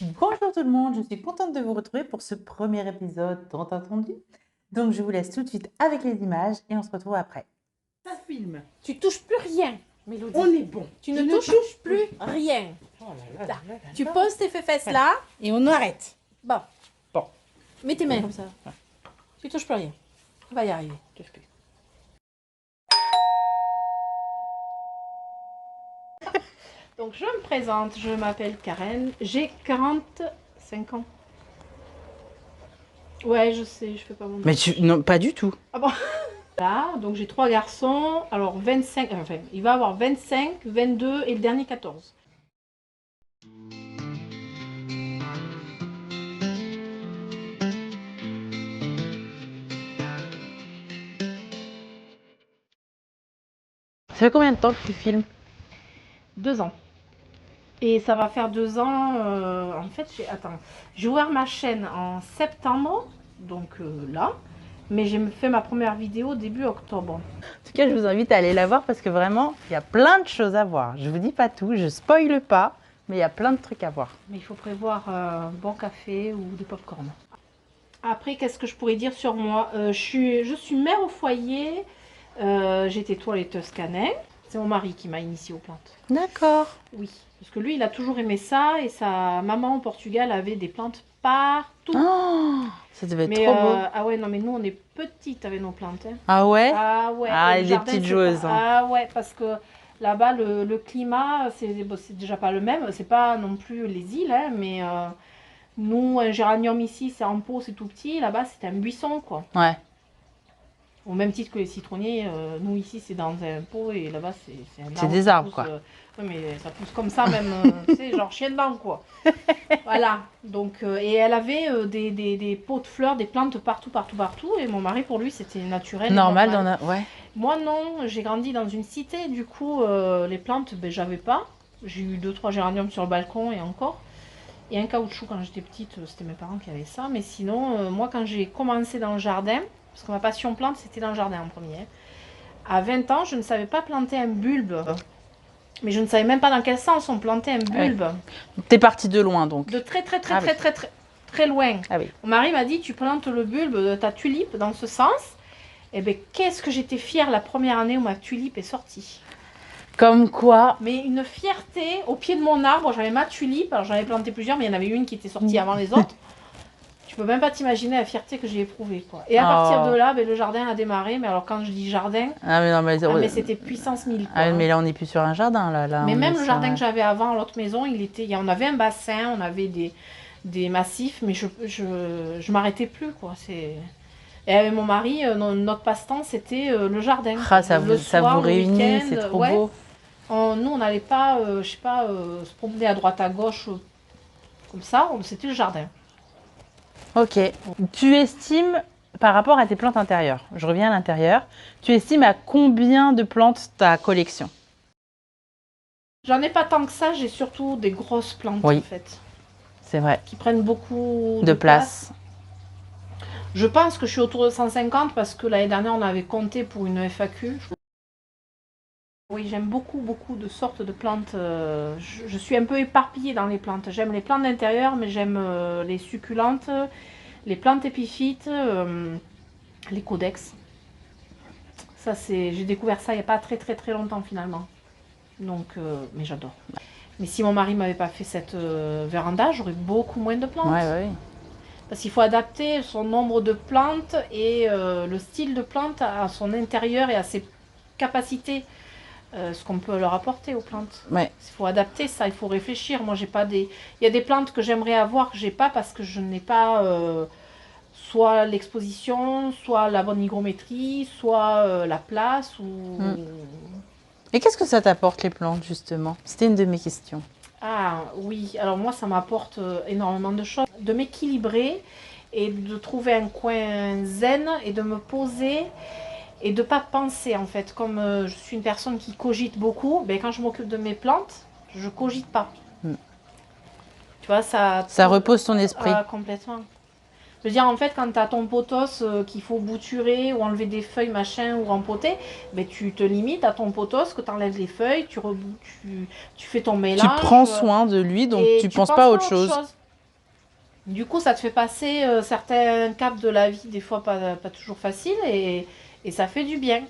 Bonjour tout le monde, je suis contente de vous retrouver pour ce premier épisode tant attendu. Donc je vous laisse tout de suite avec les images et on se retrouve après. Ça filme. Tu touches plus rien, Mélodie. On est bon. Tu ne touches plus rien. Oh là là. Tu poses tes fesses là. Et on arrête. Bon. Bon. Mets tes mains comme ça. Tu touches plus rien. On va y arriver. Touche plus. Donc je me présente, je m'appelle Karen, j'ai 45 ans. Ouais, je sais, je fais pas mon Mais tu non, pas du tout. Ah bon. Là, donc j'ai 3 garçons, alors 25, enfin, il va avoir 25, 22 et le dernier 14. Ça fait combien de temps que tu filmes? 2 ans. Et ça va faire 2 ans, en fait, j'ai ouvert ma chaîne en septembre, donc là, mais j'ai fait ma première vidéo début octobre. En tout cas, je vous invite à aller la voir parce que vraiment, il y a plein de choses à voir. Je vous dis pas tout, je spoile pas, mais il y a plein de trucs à voir. Mais il faut prévoir un bon café ou des pop-corn. Après, qu'est-ce que je pourrais dire sur moi? Je suis mère au foyer, j'étais toiletteuse canin. C'est mon mari qui m'a initiée aux plantes. D'accord. Oui, parce que lui, il a toujours aimé ça et sa maman au Portugal avait des plantes partout. Oh, ça devait être Mais trop beau. ah ouais, non, mais nous, on est petites avec nos plantes. Hein. Ah ouais? Ah ouais. Ah, et le des jardin, petites c'est joueuses. pas- Hein. Ah ouais, parce que là-bas, le climat, c'est déjà pas le même. C'est pas non plus les îles, hein, mais nous, un géranium ici, c'est en pot, c'est tout petit. Là-bas, c'est un buisson, quoi. Ouais. Au même titre que les citronniers, nous ici, c'est dans un pot et là-bas, c'est un arbre. C'est des qui arbres, pousse, quoi. Oui, mais ça pousse comme ça, même, tu sais, genre chien dedans, quoi. Voilà. Donc, et elle avait des pots de fleurs, des plantes partout, partout, partout. Et mon mari, pour lui, c'était naturel. et Normal, ouais. Moi, non. J'ai grandi dans une cité. Du coup, les plantes, ben, j'avais pas. J'ai eu 2-3 géraniums sur le balcon et encore. Et un caoutchouc quand j'étais petite, c'était mes parents qui avaient ça. Mais sinon, moi, quand j'ai commencé dans le jardin, parce que ma passion plante, c'était dans le jardin en premier. Hein. À 20 ans, je ne savais pas planter un bulbe. Mais je ne savais même pas dans quel sens on plantait un bulbe. Ouais. T'es partie de loin, donc. De très, très, très, Ah très, oui. très, très, très loin. Ah oui. Mon mari m'a dit, tu plantes le bulbe de ta tulipe dans ce sens. Et bien, qu'est-ce que j'étais fière la première année où ma tulipe est sortie. Comme quoi. Mais une fierté au pied de mon arbre. J'avais ma tulipe. Alors, j'en avais planté plusieurs, mais il y en avait une qui était sortie avant les autres. Tu peux même pas t'imaginer la fierté que j'ai éprouvée, quoi. Et à partir de là, ben, le jardin a démarré. Mais alors, quand je dis jardin, Ah mais non, mais c'était puissance 1000. Ah, mais là, on n'est plus sur un jardin, là. Mais on même est le sur jardin que j'avais avant, l'autre maison, on avait un bassin, on avait des massifs, mais je m'arrêtais plus, quoi. Et avec mon mari, notre passe-temps, c'était le jardin. Ah, ça Le ça soir, vous le réunit, week-end, c'est trop ouais. beau. Nous, on n'allait pas, je sais pas, se promener à droite à gauche, comme ça. C'était le jardin. Ok. Tu estimes, par rapport à tes plantes intérieures, je reviens à l'intérieur, tu estimes à combien de plantes ta collection? J'en ai pas tant que ça, j'ai surtout des grosses plantes, Oui. en fait. C'est vrai. Qui prennent beaucoup De place. Je pense que je suis autour de 150 parce que l'année dernière, on avait compté pour une FAQ. Oui, j'aime beaucoup, beaucoup de sortes de plantes. Je suis un peu éparpillée dans les plantes. J'aime les plantes d'intérieur, mais j'aime les succulentes, les plantes épiphytes, les codex. Ça, j'ai découvert ça il n'y a pas très, très, très longtemps finalement. Donc, mais j'adore. Mais si mon mari m'avait pas fait cette véranda, j'aurais beaucoup moins de plantes. Ouais. Parce qu'il faut adapter son nombre de plantes et le style de plante à son intérieur et à ses capacités, ce qu'on peut leur apporter aux plantes. Ouais. Il faut adapter ça, il faut réfléchir. Moi, j'ai pas des. Il y a des plantes que j'aimerais avoir que j'ai pas parce que je n'ai pas soit l'exposition, soit la bonne hygrométrie, soit la place ou. Et qu'est-ce que ça t'apporte les plantes justement? C'était une de mes questions. Ah oui, alors moi ça m'apporte énormément de choses. De m'équilibrer et de trouver un coin zen et de me poser et de ne pas penser en fait. Comme je suis une personne qui cogite beaucoup, ben, quand je m'occupe de mes plantes, je cogite pas. Tu vois, ça repose ton esprit. Complètement. Je veux dire, en fait, quand tu as ton potos qu'il faut bouturer ou enlever des feuilles, machin, ou rempoter, ben, tu te limites à ton potos, que tu enlèves les feuilles, tu fais ton mélange. Tu prends soin de lui, donc tu penses pas à autre chose. Du coup, ça te fait passer certains caps de la vie, des fois pas toujours faciles, et ça fait du bien.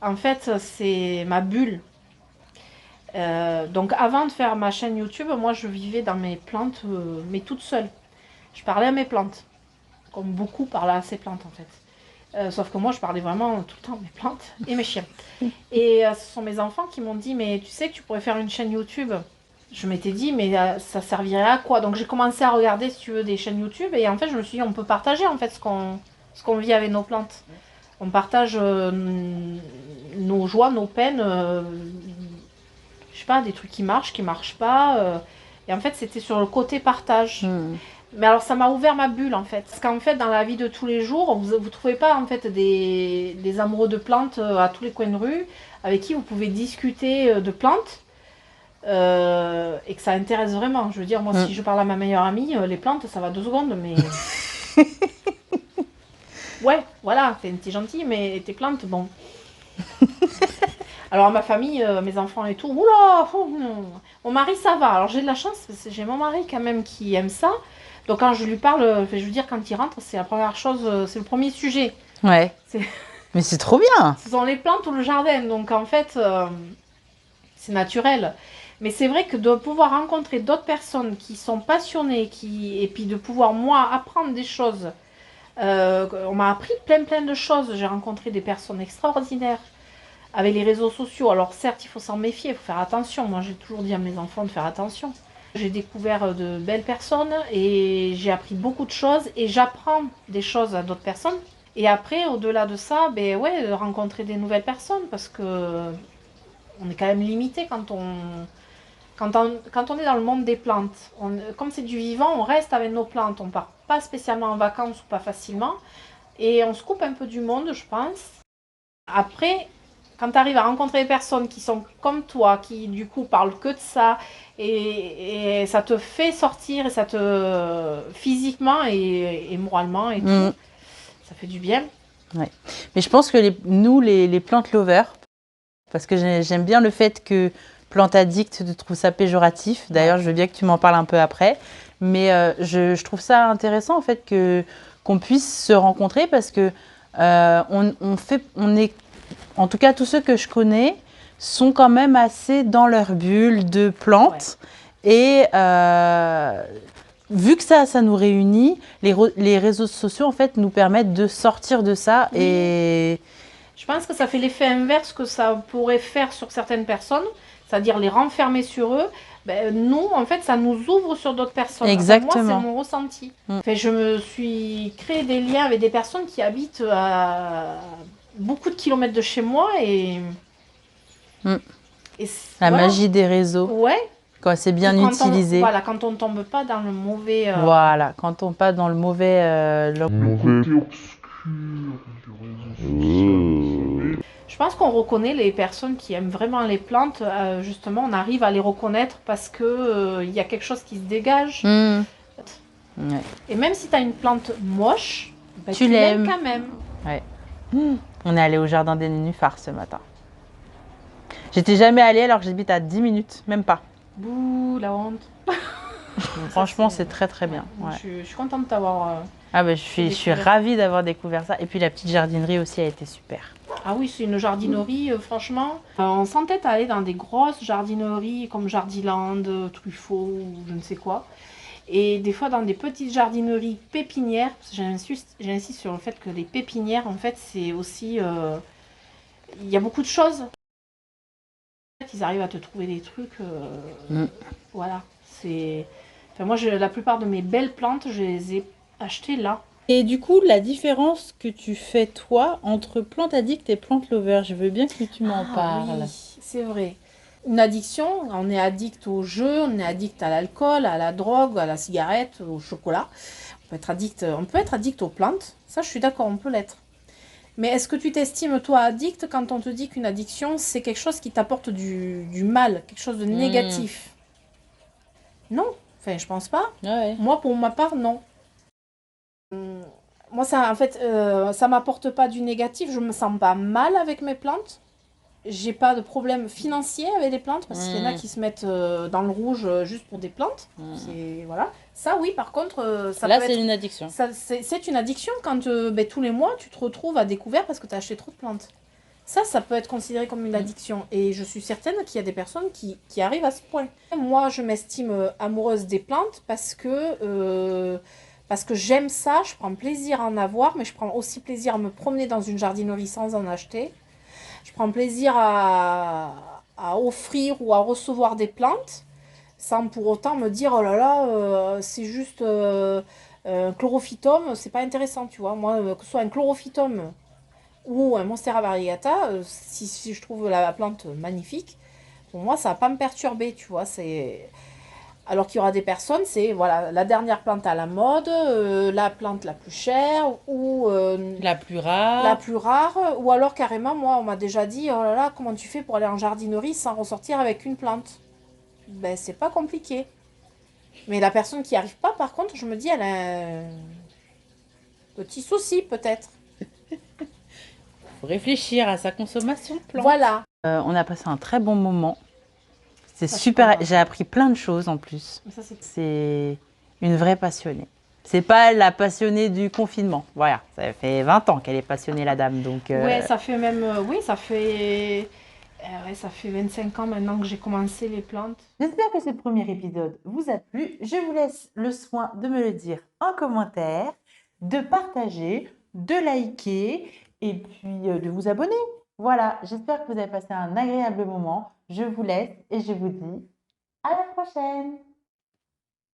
En fait, c'est ma bulle. Donc avant de faire ma chaîne YouTube, moi je vivais dans mes plantes, mais toute seule. Je parlais à mes plantes, comme beaucoup parlaient à ces plantes en fait. Sauf que moi je parlais vraiment tout le temps à mes plantes et mes chiens. Et ce sont mes enfants qui m'ont dit, mais tu sais que tu pourrais faire une chaîne YouTube. Je m'étais dit, mais ça servirait à quoi? Donc j'ai commencé à regarder, si tu veux, des chaînes YouTube, et en fait je me suis dit, on peut partager en fait ce qu'on vit avec nos plantes. On partage nos joies, nos peines, je sais pas, des trucs qui marchent pas. Et en fait, c'était sur le côté partage. Mais alors, ça m'a ouvert ma bulle, en fait. Parce qu'en fait, dans la vie de tous les jours, vous trouvez pas, en fait, des amoureux de plantes à tous les coins de rue, avec qui vous pouvez discuter de plantes, et que ça intéresse vraiment. Je veux dire, moi, si je parle à ma meilleure amie, les plantes, ça va 2 secondes, mais... Ouais, voilà, t'es gentil, mais tes plantes, bon... Alors ma famille, mes enfants et tout, oula, mon mari ça va. Alors j'ai de la chance, parce que j'ai mon mari quand même qui aime ça. Donc quand je lui parle, je veux dire quand il rentre, c'est la première chose, c'est le premier sujet. Ouais. Mais c'est trop bien. Ce sont les plantes ou le jardin, donc en fait c'est naturel. Mais c'est vrai que de pouvoir rencontrer d'autres personnes qui sont passionnées, et puis de pouvoir moi apprendre des choses. On m'a appris plein de choses. J'ai rencontré des personnes extraordinaires. Avec les réseaux sociaux, alors certes, il faut s'en méfier, il faut faire attention. Moi, j'ai toujours dit à mes enfants de faire attention. J'ai découvert de belles personnes et j'ai appris beaucoup de choses et j'apprends des choses à d'autres personnes. Et après, au-delà de ça, ben ouais, rencontrer des nouvelles personnes parce que on est quand même limité quand on est dans le monde des plantes. Comme c'est du vivant, on reste avec nos plantes. On part pas spécialement en vacances ou pas facilement. Et on se coupe un peu du monde, je pense. Après, quand tu arrives à rencontrer des personnes qui sont comme toi, qui du coup parlent que de ça, et ça te fait sortir, et ça te physiquement et moralement et tout, ça fait du bien. Ouais. Mais je pense que nous, les plantes lovers, parce que j'aime bien le fait que plante addict, tu trouves ça péjoratif. D'ailleurs, je veux bien que tu m'en parles un peu après. Mais je trouve ça intéressant en fait qu'on puisse se rencontrer parce que on est, en tout cas tous ceux que je connais sont quand même assez dans leur bulle de plantes. Ouais. Et vu que ça nous réunit, les réseaux sociaux en fait nous permettent de sortir de ça. Oui. Et je pense que ça fait l'effet inverse que ça pourrait faire sur certaines personnes, c'est-à-dire les renfermer sur eux. Ben, nous, en fait, ça nous ouvre sur d'autres personnes. Exactement. Enfin, moi, c'est mon ressenti. Enfin, je me suis créé des liens avec des personnes qui habitent à beaucoup de kilomètres de chez moi et la voilà. magie des réseaux. Ouais. Quand c'est bien utilisé. Voilà, quand on ne tombe pas dans le mauvais... Voilà, quand on pas dans le mauvais... côté obscur du réseau social. Je pense qu'on reconnaît les personnes qui aiment vraiment les plantes. Justement, on arrive à les reconnaître parce que y a quelque chose qui se dégage. Ouais. Et même si tu as une plante moche, bah, tu l'aimes quand même. Ouais. On est allé au jardin des nénuphars ce matin. J'étais jamais allée alors que j'habite à 10 minutes, même pas. Bouh, la honte. Franchement, c'est très très bien. Ouais. Je suis contente de t'avoir... Ah bah, je suis ravie d'avoir découvert ça. Et puis la petite jardinerie aussi a été super. Ah oui, c'est une jardinerie, franchement. On s'entête à aller dans des grosses jardineries comme Jardiland, Truffaut, ou je ne sais quoi. Et des fois dans des petites jardineries pépinières, parce que j'insiste sur le fait que les pépinières, en fait, c'est aussi... il y a beaucoup de choses. Ils arrivent à te trouver des trucs... Voilà, c'est... Enfin, moi, la plupart de mes belles plantes, je les ai achetées là. Et du coup, la différence que tu fais, toi, entre plante addict et plante lover, je veux bien que tu m'en parles. Oui, c'est vrai. Une addiction, on est addict au jeu, on est addict à l'alcool, à la drogue, à la cigarette, au chocolat. On peut être addict aux plantes, ça je suis d'accord, on peut l'être. Mais est-ce que tu t'estimes toi addict quand on te dit qu'une addiction c'est quelque chose qui t'apporte du mal, quelque chose de négatif? Non, enfin je pense pas. Ouais. Moi pour ma part non. Moi ça en fait ça m'apporte pas du négatif, je me sens pas mal avec mes plantes. j'ai pas de problème financier avec les plantes, parce qu'il y en a Mm. qui se mettent dans le rouge juste pour des plantes. Mm. Voilà. Ça, oui, par contre, ça Là, peut c'est être... une addiction. C'est une addiction quand tous les mois, tu te retrouves à découvert parce que tu as acheté trop de plantes. Ça peut être considéré comme une addiction. Et je suis certaine qu'il y a des personnes qui arrivent à ce point. Moi, je m'estime amoureuse des plantes parce que j'aime ça, je prends plaisir à en avoir, mais je prends aussi plaisir à me promener dans une jardinerie sans en acheter. Je prends plaisir à offrir ou à recevoir des plantes sans pour autant me dire oh là là, c'est juste un chlorophytum, c'est pas intéressant, tu vois. Moi, que ce soit un chlorophytum ou un Monstera variegata, si je trouve la plante magnifique, pour moi, ça va pas me perturber, tu vois. Alors qu'il y aura des personnes, c'est voilà, la dernière plante à la mode, la plante la plus chère ou La plus rare. la plus rare, ou alors carrément, moi, on m'a déjà dit oh là là, comment tu fais pour aller en jardinerie sans ressortir avec une plante? Ben, c'est pas compliqué. Mais la personne qui n'y arrive pas, par contre, je me dis, elle a un petit souci, peut-être. Faut réfléchir à sa consommation de plantes. Voilà. On a passé un très bon moment. C'est Ça, je suis super. contente. J'ai appris plein de choses en plus. Ça, c'est... C'est une vraie passionnée. C'est pas la passionnée du confinement. Voilà, ça fait 20 ans qu'elle est passionnée, la dame. Donc, Ouais, ça fait même... oui, ça fait... ouais, ça fait 25 ans maintenant que j'ai commencé les plantes. J'espère que ce premier épisode vous a plu. Je vous laisse le soin de me le dire en commentaire, de partager, de liker et puis de vous abonner. Voilà, j'espère que vous avez passé un agréable moment. Je vous laisse et je vous dis à la prochaine.